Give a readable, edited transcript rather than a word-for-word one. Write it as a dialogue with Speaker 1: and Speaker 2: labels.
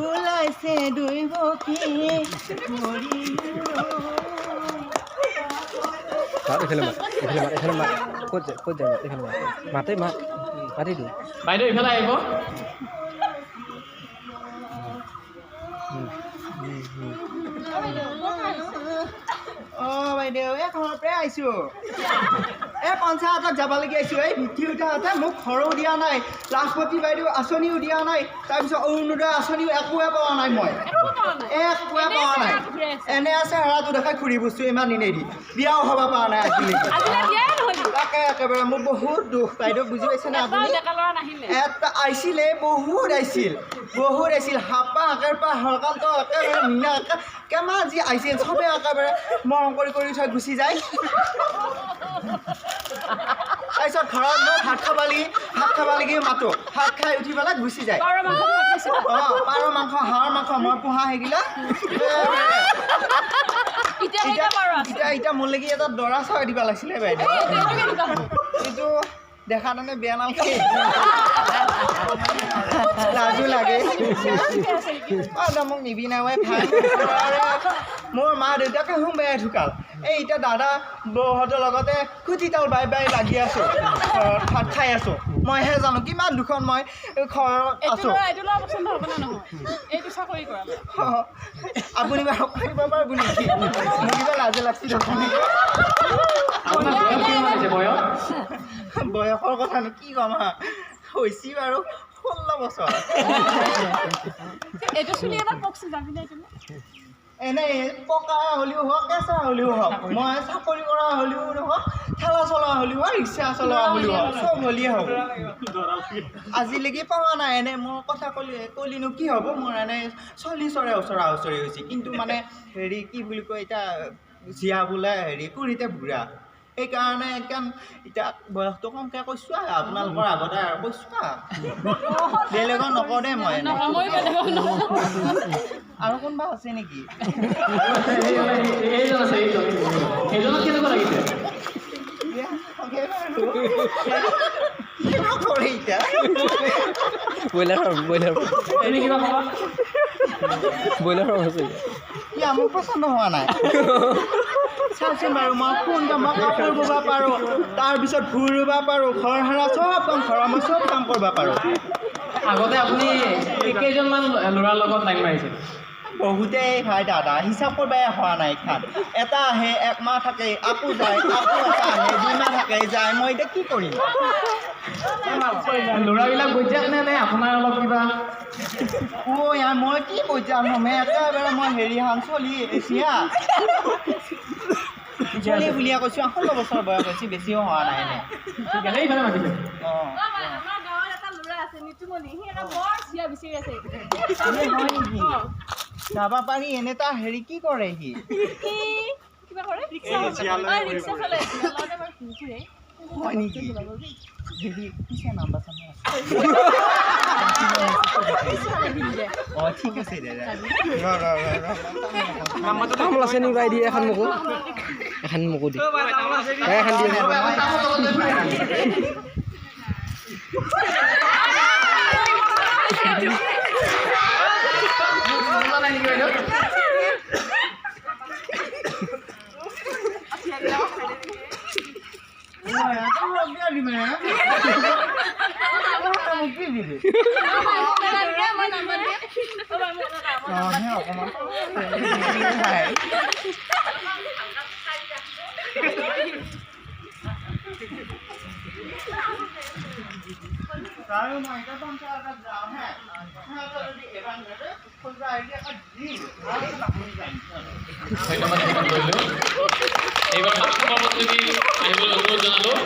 Speaker 1: ওলাইছে দুই বকি
Speaker 2: এখানে মাত ক'ত যায় এখানে মাতে মাতি দিওঁ
Speaker 3: বাইদেউ ইফালে আহিব
Speaker 1: বাইদেউ এই ঘৰৰ পৰাই আহিছোঁ এই পঞ্চায়তত যাবলগীয়া আহিছোঁ এই ভিত্তি উঠাহঁতে মোক ঘৰো দিয়া নাই লাখপতি বাইদেউ আঁচনিও দিয়া নাই তাৰপিছত অৰুণোদয় আঁচনিও একোৱে পোৱা নাই মই একোৱে পোৱা নাই এনে আছে হেৰাটো দেখাই ঘূৰি ফুৰিছোঁ ইমান দিনেই দি বিয়াও হ'ব পৰা নাই আজিলৈকে তাকে একেবাৰে মোক বহুত দুখ বাইদেউ বুজি পাইছেনে আপুনি এটা আহিছিলে বহুত আহিছিল হাপা একেবাৰে হৰকান্ত একেবাৰে মীনা কেমাহ যি আহিছিল চবে একেবাৰে মৰম কৰি থৈ গুচি যায় তাৰপিছত ঘৰত মই ভাত খাব লাগি মাতো ভাত খাই উঠি পেলাই গুচি যায় পাৰ মাংস হাঁহৰ মাংস মই পোহা সেইগিলা এতিয়া মোৰ লাগি এটা দৰা চৰাই দিব লাগিছিলে বাইদেউ কিন্তু দেখা তাৰমানে বেয়া নালাগে লাজো লাগে মোক নিবিনাৱে ভাল মোৰ মা দেউতাকে বেয়া ঢুকাল এই এতিয়া দাদা বৌহঁতৰ লগতে খুটি তাল বাই লাগি আছোঁ ঘৰত ভাত খাই আছোঁ মইহে জানো কিমান দুখন মই ঘৰত আছোঁ আপুনি বাৰু পাৰিব পাৰিব নেকি মোক কিবা লাজে লাগছিল বয়সৰ কথানো কি ক'ম হৈছে বাৰু 16 বছৰ এনেই পকা হ'লেও হওক কেঁচা হ'লেও হওক মই চাকৰি কৰা হ'লেও হওক ঠেলা চলোৱা হ'লেও হওক ৰিক্সা চলোৱা হ'লেও হওক চব হ'লেই হ'ব আজিলৈকে পোৱা নাই এনে মোৰ কথা ক'লিনো কি হ'ব মোৰ এনে 40ৰে ওচৰা ওচৰি হৈছে কিন্তু মানে হেৰি কি বুলি কয় এতিয়া জীয়া বোলে হেৰি কুৰিতে বুঢ়া সেইকাৰণে একদম এতিয়া বয়সটো কমকৈ কৈছোঁ আপোনালোকৰ আগতে আৰু কৈছোঁ বেলেগত নকওঁ দেই মই আৰু কোনোবা আছে নেকি মোৰ পচন্দ হোৱা নাই চাওকচোন বাৰু মই কোন মই কাপোৰ বব পাৰোঁ তাৰপিছত ভুই ৰুব পাৰোঁ ঘৰ সাৰা চব কাম ঘৰৰ মই চব কাম কৰিব পাৰোঁ
Speaker 3: আগতে আপুনি কেইজনমান ল'ৰাৰ লগত টাইম মাৰিছিল
Speaker 1: বহুতেই ভাই দাদা হিচাপ কৰিবাই হোৱা নাই খান এটা আহে একমাহ থাকে আকৌ যায় আকৌ এটা আহে 2 মাহ থাকে যায় মই এতিয়া কি কৰিম
Speaker 3: ল'ৰাবিলাক বৈজাক নে আপোনাৰ অলপ কিবা
Speaker 1: মই কি বৈজাক নমে একেবাৰে মই হেৰিহান চলি এছিয়া চলি বুলিয়ে কৈছোঁ 16 বছৰ বয়স হৈছে বেছিও হোৱা নাই এনে
Speaker 3: ইফালে মাতিছে
Speaker 1: যাব পাৰি এনে তাৰ হেৰি কি কৰে সি হয় নেকি হেৰি পিছে নাম্বাৰ চাম্বাৰ অঁ ঠিক আছে
Speaker 2: তামোল আছে নেকি বাই দি এখন মোকো দি এখন দি
Speaker 3: ধন্যবাদ এইবাৰ আহিবলৈ অনুৰোধ জনালোঁ।